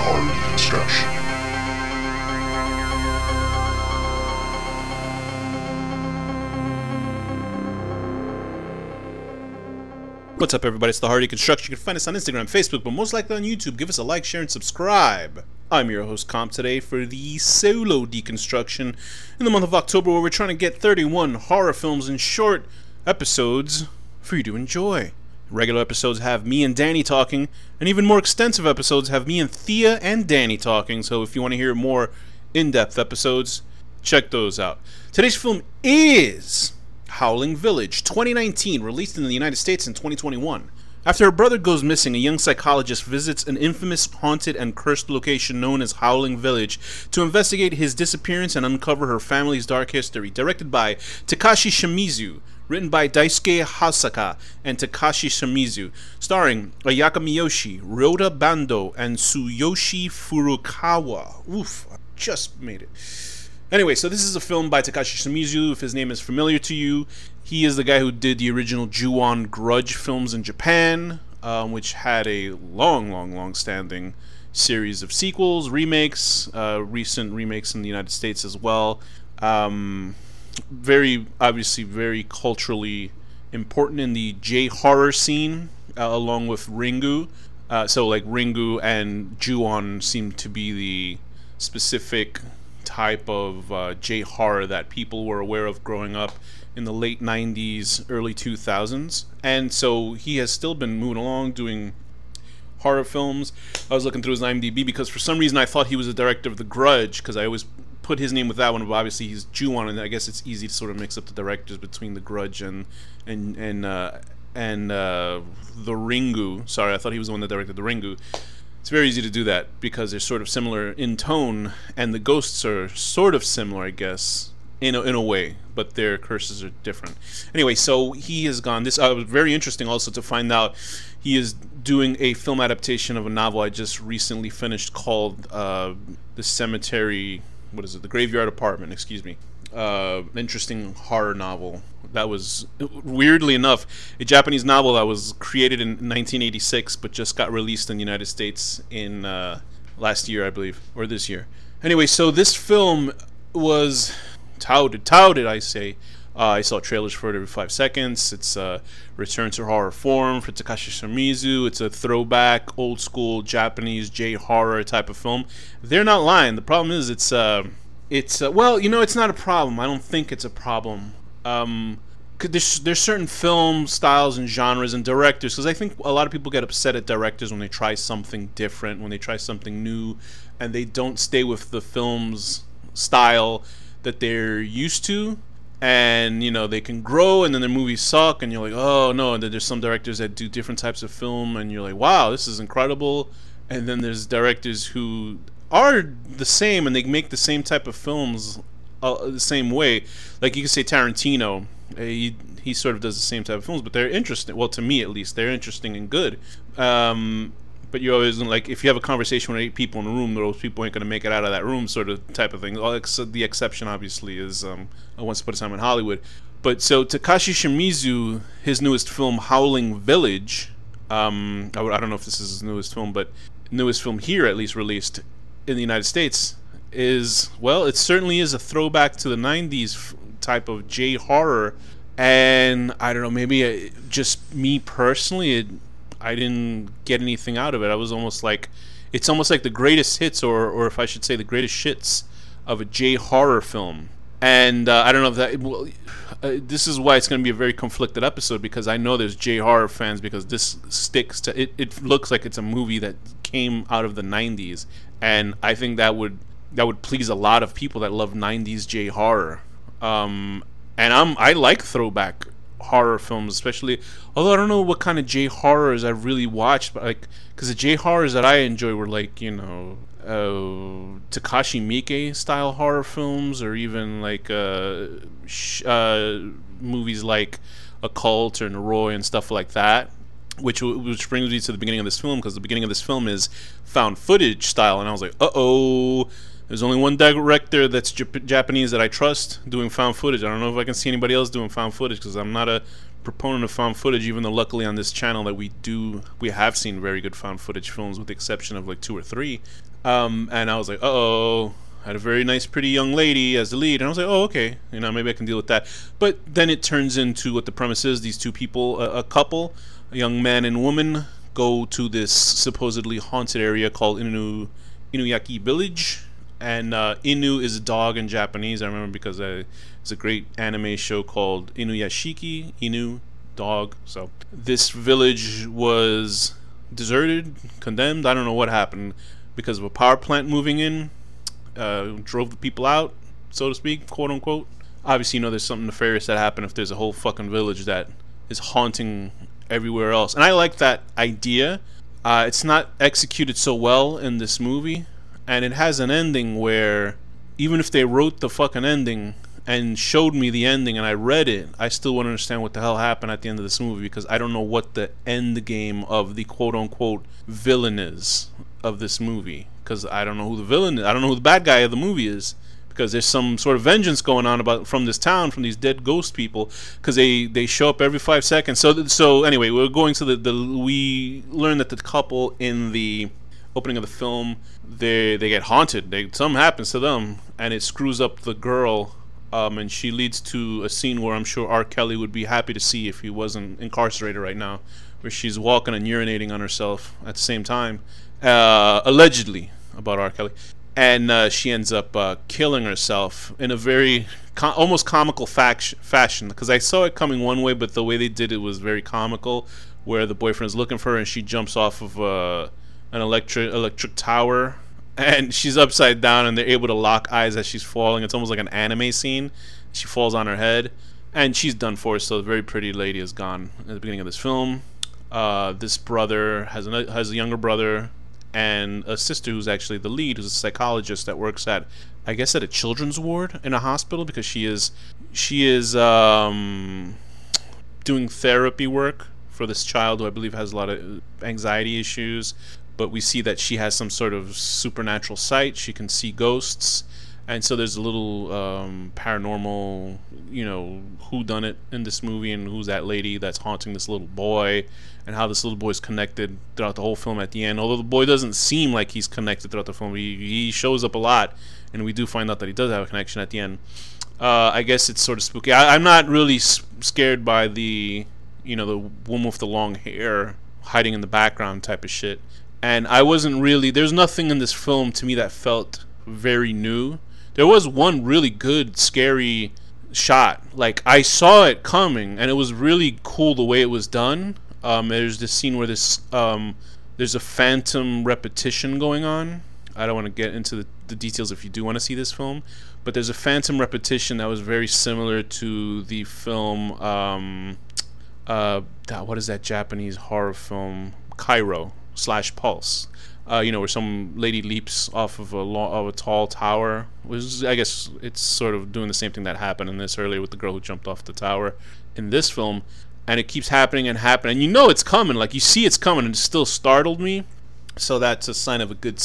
Horror Deconstruction. What's up, everybody? It's the HorrorDeconstruction. You can find us on Instagram, Facebook, but most likely on YouTube. Give us a like, share, and subscribe. I'm your host, Komp, today for the solo deconstruction in the month of October, where we're trying to get 31 horror films in short episodes for you to enjoy. Regular episodes have me and Danny talking, and even more extensive episodes have me and Thea and Danny talking, so if you want to hear more in-depth episodes, check those out. Today's film is Howling Village, 2019, released in the United States in 2021. After her brother goes missing, a young psychologist visits an infamous haunted and cursed location known as Howling Village to investigate his disappearance and uncover her family's dark history. Directed by Takashi Shimizu, written by Daisuke Hasaka and Takashi Shimizu, starring Ayaka Miyoshi, Ryoda Bando, and Tsuyoshi Furukawa. Oof, I just made it. Anyway, so this is a film by Takashi Shimizu. If his name is familiar to you, he is the guy who did the original Ju-on Grudge films in Japan, which had a long-standing series of sequels, remakes, recent remakes in the United States as well. Obviously very culturally important in the J-horror scene, along with Ringu. So like Ringu and Ju-on seem to be the specific type of J-horror that people were aware of growing up in the late 90s, early 2000s. And so he has still been moving along doing horror films. I was looking through his IMDb because for some reason I thought he was the director of The Grudge, because I always put his name with that one, but obviously he's Ju-on, and I guess it's easy to sort of mix up the directors between The Grudge and The Ringu. Sorry, I thought he was the one that directed The Ringu. It's very easy to do that because they're sort of similar in tone, and the ghosts are sort of similar, I guess, in a way, but their curses are different. Anyway, so he has gone. This was very interesting also to find out he is doing a film adaptation of a novel I just recently finished called The Cemetery. What is it? The Graveyard Apartment. Excuse me. Interesting horror novel. That was, weirdly enough, a Japanese novel that was created in 1986 but just got released in the United States in last year, I believe, or this year. Anyway, so this film was touted, I say. I saw trailers for it every 5 seconds. It's a return to horror form for Takashi Shimizu. It's a throwback, old school Japanese J-horror type of film. They're not lying. The problem is well, you know, it's not a problem. I don't think it's a problem. There's certain film styles and genres and directors, because I think a lot of people get upset at directors when they try something different, when they try something new, and they don't stay with the film's style that they're used to. And, you know, they can grow and then their movies suck, and you're like, oh no. And then there's some directors that do different types of film, and you're like, wow, this is incredible. And then there's directors who are the same and they make the same type of films the same way. Like you can say Tarantino, he sort of does the same type of films, but they're interesting. Well, to me at least, they're interesting and good. But you always, like, if you have a conversation with 8 people in a room, those people ain't gonna make it out of that room, sort of type of thing. The exception obviously is Once Upon a Time in Hollywood. But so Takashi Shimizu, his newest film Howling Village, I don't know if this is his newest film, but newest film here at least released in the United States, is, well, it certainly is a throwback to the 90s type of J-horror. And I don't know, maybe just me personally, I didn't get anything out of it. I was almost like, it's almost like the greatest hits, or if I should say the greatest shits of a J-horror film. And I don't know if that, well, this is why it's going to be a very conflicted episode, because I know there's J-horror fans, because this sticks to, it looks like it's a movie that came out of the 90s, and I think that would please a lot of people that love 90s J-horror. And I like throwback horror films, especially, although I don't know what kind of J-horrors I've really watched, but like, because the J-horrors that I enjoy were like, you know, Takashi Miike style horror films, or even like movies like Occult or Noroi and stuff like that, which brings me to the beginning of this film, because the beginning of this film is found footage style, and I was like, uh-oh, there's only one director that's Japanese that I trust doing found footage. I don't know if I can see anybody else doing found footage, because I'm not a proponent of found footage, even though luckily on this channel that we have seen very good found footage films, with the exception of like 2 or 3. And I was like, uh-oh. Had a very nice, pretty young lady as the lead, and I was like, oh, okay, you know, maybe I can deal with that. But then it turns into what the premise is. These two people, a couple, a young man and woman, go to this supposedly haunted area called Inuyaki Village. And Inu is a dog in Japanese. I remember because it's a great anime show called Inuyashiki, Inu, dog. So this village was deserted, condemned. I don't know what happened because of a power plant moving in. Drove the people out, so to speak, quote unquote. Obviously, you know, there's something nefarious that happened if there's a whole fucking village that is haunting everywhere else. And I like that idea. It's not executed so well in this movie, and it has an ending where even if they wrote the fucking ending and showed me the ending and I read it, I still wouldn't understand what the hell happened at the end of this movie because I don't know what the end game of the quote unquote villain is of this movie. Because I don't know who the villain is. I don't know who the bad guy of the movie is. Because there's some sort of vengeance going on from this town, from these dead ghost people. Because they show up every 5 seconds. So anyway, we're going to we learn that the couple in the opening of the film, they get haunted. Something happens to them, and it screws up the girl. And she leads to a scene where I'm sure R. Kelly would be happy to see if he wasn't incarcerated right now, where she's walking and urinating on herself at the same time. Allegedly about R. Kelly, and she ends up killing herself in a very almost comical fashion, because I saw it coming one way, but the way they did it was very comical, where the boyfriend is looking for her and she jumps off of an electric tower, and she's upside down and they're able to lock eyes as she's falling. It's almost like an anime scene. She falls on her head and she's done for, so the very pretty lady is gone at the beginning of this film. This brother has a younger brother and a sister who's actually the lead, who's a psychologist that works at, I guess, at a children's ward in a hospital, because she is doing therapy work for this child who I believe has a lot of anxiety issues. But we see that she has some sort of supernatural sight. She can see ghosts, and so there's a little paranormal, you know, whodunit in this movie, and who's that lady that's haunting this little boy, and how this little boy is connected throughout the whole film at the end. Although the boy doesn't seem like he's connected throughout the film, he shows up a lot, and we do find out that he does have a connection at the end. I guess it's sort of spooky. I'm not really scared by the, you know, the woman with the long hair hiding in the background type of shit. And I wasn't really, there's nothing in this film to me that felt very new. There was one really good scary shot. Like, I saw it coming, and it was really cool the way it was done. There's this scene where there's a phantom repetition going on. I don't want to get into the details if you do want to see this film, but there's a phantom repetition that was very similar to the film, what is that Japanese horror film, Cairo/Pulse. You know, where some lady leaps off of a tall tower. I guess it's sort of doing the same thing that happened in this earlier with the girl who jumped off the tower in this film. And it keeps happening and happening, and you know it's coming. Like, you see it's coming, and it still startled me. So that's a sign of a good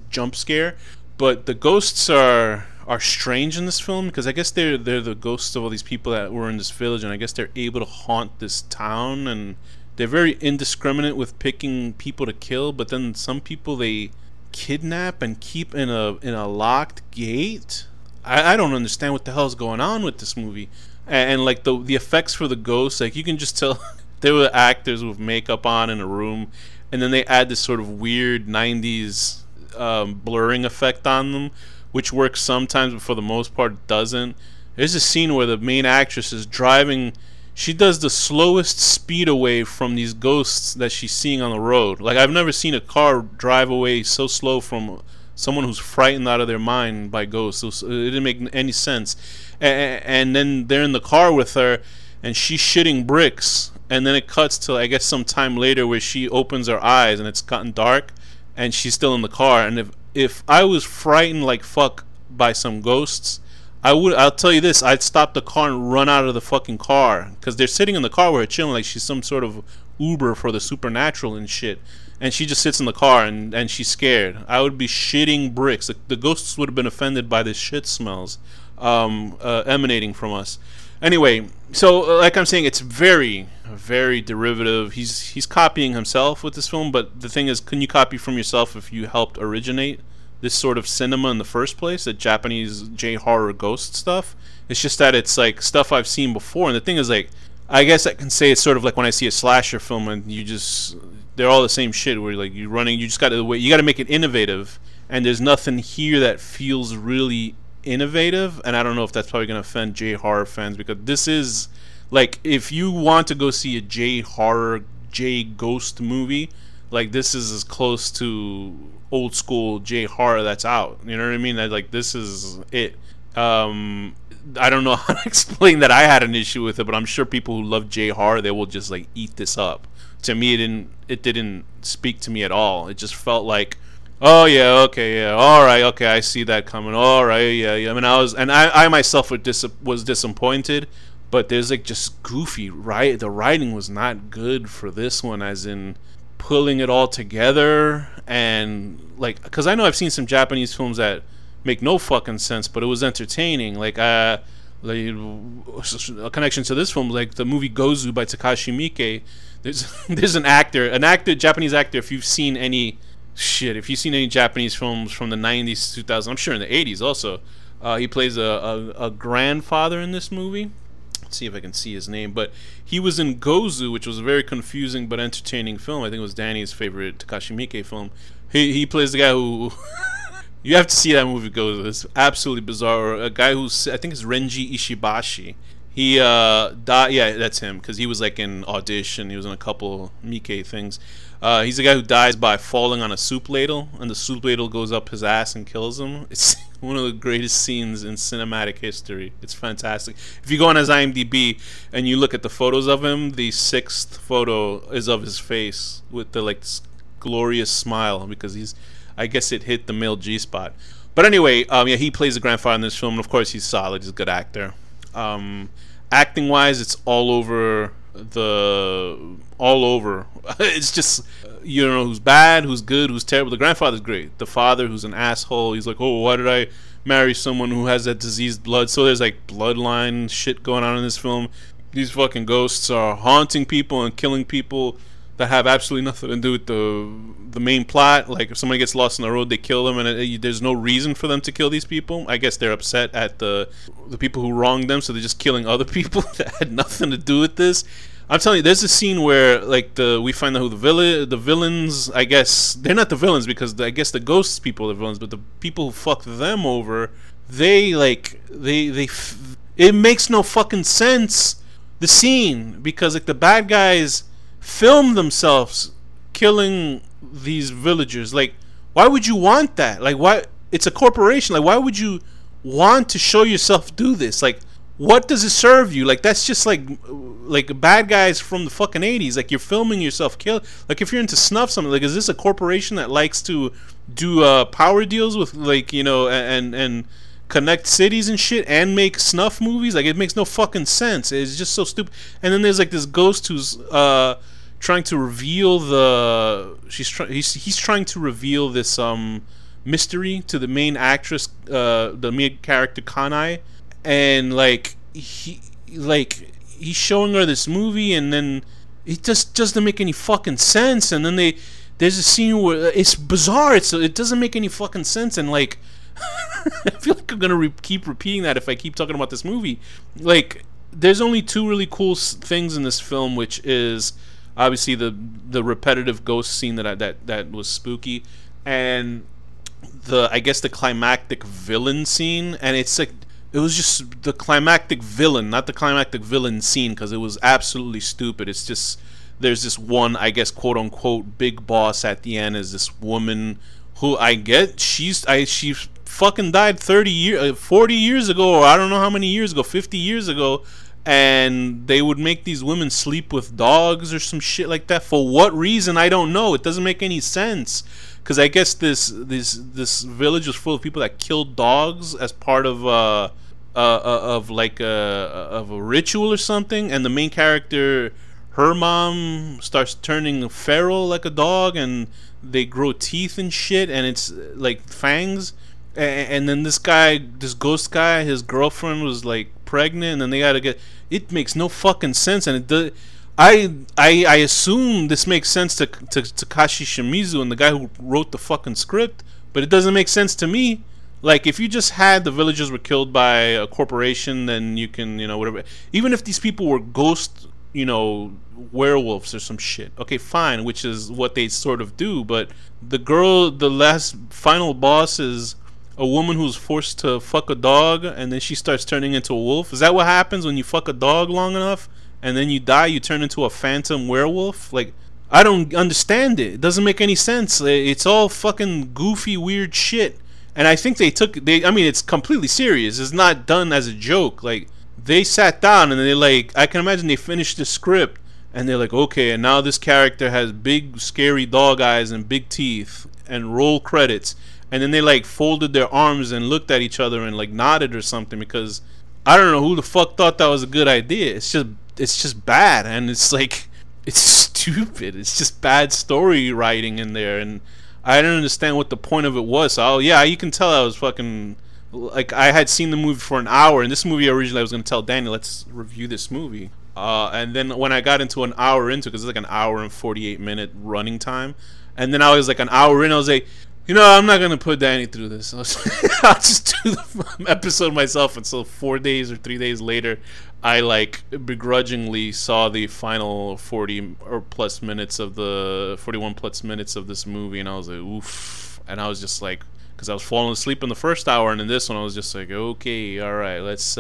jump scare. But the ghosts are strange in this film, because I guess they're the ghosts of all these people that were in this village, and I guess they're able to haunt this town, and they're very indiscriminate with picking people to kill. But then some people they kidnap and keep in a locked gate. I don't understand what the hell's going on with this movie. And like the effects for the ghosts, like, you can just tell they were actors with makeup on in a room, and then they add this sort of weird 90s blurring effect on them, which works sometimes, but for the most part doesn't. There's a scene where the main actress is driving. She does the slowest speed away from these ghosts that she's seeing on the road. Like, I've never seen a car drive away so slow from someone who's frightened out of their mind by ghosts. It didn't make any sense. And then they're in the car with her, and she's shitting bricks. And then it cuts to, I guess, some time later where she opens her eyes and it's gotten dark, and she's still in the car. And if I was frightened like fuck by some ghosts, I'll tell you this, I'd stop the car and run out of the fucking car, because they're sitting in the car where her chilling like she's some sort of Uber for the supernatural and shit, and she just sits in the car and she's scared. I would be shitting bricks. The ghosts would have been offended by the shit smells emanating from us. Anyway, so like I'm saying, it's very, very derivative. He's copying himself with this film, but the thing is, can you copy from yourself if you helped originate this sort of cinema in the first place, the Japanese J-horror ghost stuff. It's just that it's like stuff I've seen before, and the thing is, like, I guess I can say it's sort of like when I see a slasher film and you just, they're all the same shit where like you're running, you just got to, you got to make it innovative, and there's nothing here that feels really innovative. And I don't know if that's probably going to offend J-horror fans, because this is like, if you want to go see a J-horror, J-ghost movie, like, this is as close to old school J-horror that's out. You know what I mean? Like, this is it. I don't know how to explain that I had an issue with it, but I'm sure people who love J-horror, they will just like eat this up. To me, it didn't speak to me at all. It just felt like, oh yeah, okay, yeah, all right, okay, I see that coming. All right, yeah, yeah. I mean, I myself was disappointed, but there's like just goofy, right? The writing was not good for this one, as in pulling it all together, and like, because I know I've seen some Japanese films that make no fucking sense, but it was entertaining. Like a connection to this film, like the movie Gozu by Takashi Miike. There's an actor, Japanese actor. If you've seen any Japanese films from the 90s, 2000s, I'm sure in the 80s also, he plays a grandfather in this movie. Let's see if I can see his name, but he was in Gozu, which was a very confusing but entertaining film. I think it was Danny's favorite Takashi Miike film. He plays the guy who you have to see that movie Gozu. It's absolutely bizarre. A guy who's, I think it's Renji Ishibashi. He died. Yeah, that's him, because he was like in Audition. He was in a couple Miike things. He's the guy who dies by falling on a soup ladle, and the soup ladle goes up his ass and kills him. It's one of the greatest scenes in cinematic history. It's fantastic. If you go on his IMDb and you look at the photos of him, the 6th photo is of his face with the like glorious smile, because he's, I guess it hit the male G-spot. But anyway, yeah, he plays the grandfather in this film, and of course he's solid. He's a good actor. Acting wise, it's all over. It's just, you don't know who's bad, who's good, who's terrible. The grandfather's great. The father, who's an asshole, he's like, oh, why did I marry someone who has that diseased blood? So there's like bloodline shit going on in this film. These fucking ghosts are haunting people and killing people that have absolutely nothing to do with the main plot. Like, if somebody gets lost on the road, they kill them, and there's no reason for them to kill these people. I guess they're upset at the people who wronged them, so they're just killing other people that had nothing to do with this. I'm telling you, there's a scene where like we find out who the villains. I guess they're not the villains, because I guess the ghosts people are the villains, but the people who fucked them over, it makes no fucking sense, the scene, because like the bad guys film themselves killing these villagers. Like, why would you want that? Like, why? It's a corporation. Like, why would you want to show yourself do this? Like, what does it serve you? Like, that's just like bad guys from the fucking 80s. Like, you're filming yourself kill. Like, if you're into snuff, something, like, is this a corporation that likes to do power deals with, like, you know, and connect cities and shit and make snuff movies? Like, it makes no fucking sense. It's just so stupid. And then there's like this ghost who's trying to reveal he's trying to reveal this mystery to the main actress, the main character Kanai, and like he's showing her this movie, and then it just doesn't make any fucking sense. And then there's a scene where it's bizarre. It doesn't make any fucking sense, and like I feel like I'm gonna keep repeating that if I keep talking about this movie. Like, there's only 2 really cool things in this film, which is obviously the repetitive ghost scene that was spooky, and I guess the climactic villain scene. And it's like, it was just the climactic villain, not the climactic villain scene, because it was absolutely stupid. It's just, there's this one, I guess, quote unquote big boss at the end, is this woman who I get she fucking died 40 years ago, or I don't know how many years ago, 50 years ago, and they would make these women sleep with dogs or some shit like that. For what reason? I don't know. It doesn't make any sense, because I guess this village was full of people that killed dogs as part of a ritual or something, and the main character, her mom, starts turning feral like a dog, and they grow teeth and shit, and it's like fangs. And then this ghost guy, his girlfriend was like pregnant, and then they gotta get. It makes no fucking sense, and I assume this makes sense to Takashi Shimizu and the guy who wrote the fucking script, but it doesn't make sense to me. Like, if you just had the villagers were killed by a corporation, then you can, you know, whatever. Even if these people were ghost, you know, werewolves or some shit, okay, fine, which is what they sort of do. But the girl, the last final boss is a woman who's forced to fuck a dog, and then she starts turning into a wolf. Is that what happens when you fuck a dog long enough, and then you die, you turn into a phantom werewolf? Like, I don't understand it. It doesn't make any sense. It's all fucking goofy, weird shit. And I think I mean, it's completely serious. It's not done as a joke. Like, they sat down and they like, I can imagine they finished the script and they're like, okay, and now this character has big, scary dog eyes and big teeth, and roll credits. And then they like folded their arms and looked at each other and like nodded or something, because I don't know who the fuck thought that was a good idea. It's just bad, and it's like, it's stupid. It's just bad story writing in there, and I don't understand what the point of it was. So yeah, you can tell I was fucking, like, I had seen the movie for an hour, and this movie originally I was going to tell Danny, let's review this movie. And then when I got into an hour into, because it's like an hour and 48-minute running time, and then I was like an hour in, I was like, you know, I'm not going to put Danny through this. I'll just do the episode myself. And so 4 days or 3 days later, I like begrudgingly saw the final 40 or plus minutes of the 41 plus minutes of this movie, and I was like, oof. And I was just like, because I was falling asleep in the first hour, and in this one I was just like, okay, all right, let's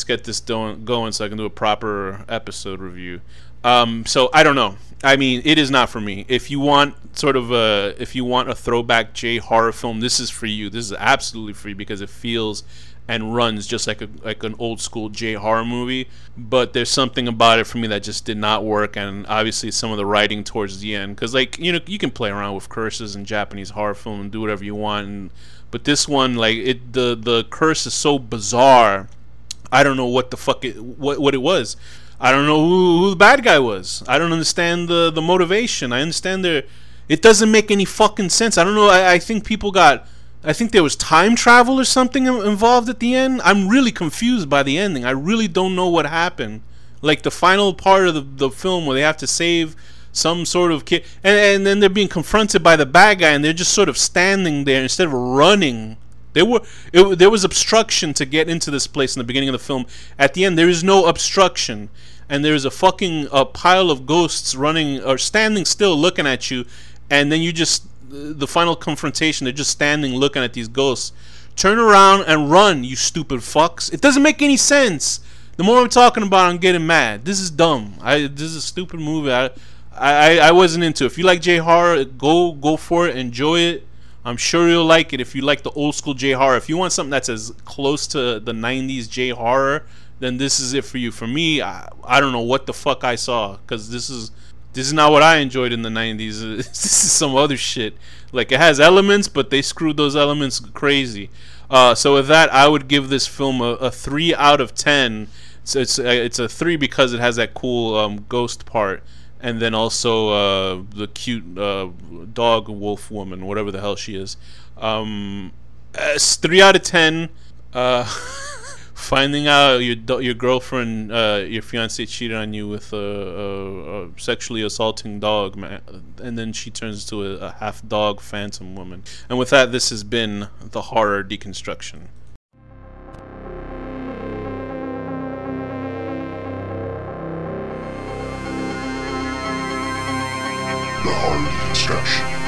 get this going so I can do a proper episode review. So I don't know. I mean, it is not for me. If you want a throwback J horror film, this is for you. This is absolutely free, because it feels and runs just like an old school J horror movie. But there's something about it for me that just did not work, and obviously some of the writing towards the end, because, like, you know, you can play around with curses in Japanese horror film and do whatever you want, but this one, like, the curse is so bizarre. I don't know what the fuck what it was. I don't know who the bad guy was. I don't understand the motivation. I understand it doesn't make any fucking sense. I don't know. I think I think there was time travel or something involved at the end. I'm really confused by the ending. I really don't know what happened. Like, the final part of the film where they have to save some sort of kid, and then they're being confronted by the bad guy, and they're just sort of standing there instead of running. There was obstruction to get into this place in the beginning of the film. At the end, there is no obstruction, and there is a fucking pile of ghosts running or standing still, looking at you, and then you just, the final confrontation, they're just standing looking at these ghosts. Turn around and run, you stupid fucks! It doesn't make any sense. The more I'm talking about, I'm getting mad. This is dumb. This is a stupid movie. I wasn't into it. If you like J horror, go for it. Enjoy it. I'm sure you'll like it if you like the old school J horror. If you want something that's as close to the 90s J horror, then this is it for you. For me, I don't know what the fuck I saw, because this is not what I enjoyed in the 90s. This is some other shit. Like, it has elements, but they screwed those elements crazy. So with that, I would give this film a 3 out of 10. So it's a 3 because it has that cool ghost part. And then also the cute dog wolf woman, whatever the hell she is. 3 out of 10. Finding out your girlfriend, your fiance cheated on you with a sexually assaulting dog, man, and then she turns into a half dog phantom woman. And with that, this has been the Horror Deconstruction. The Horror Deconstruction.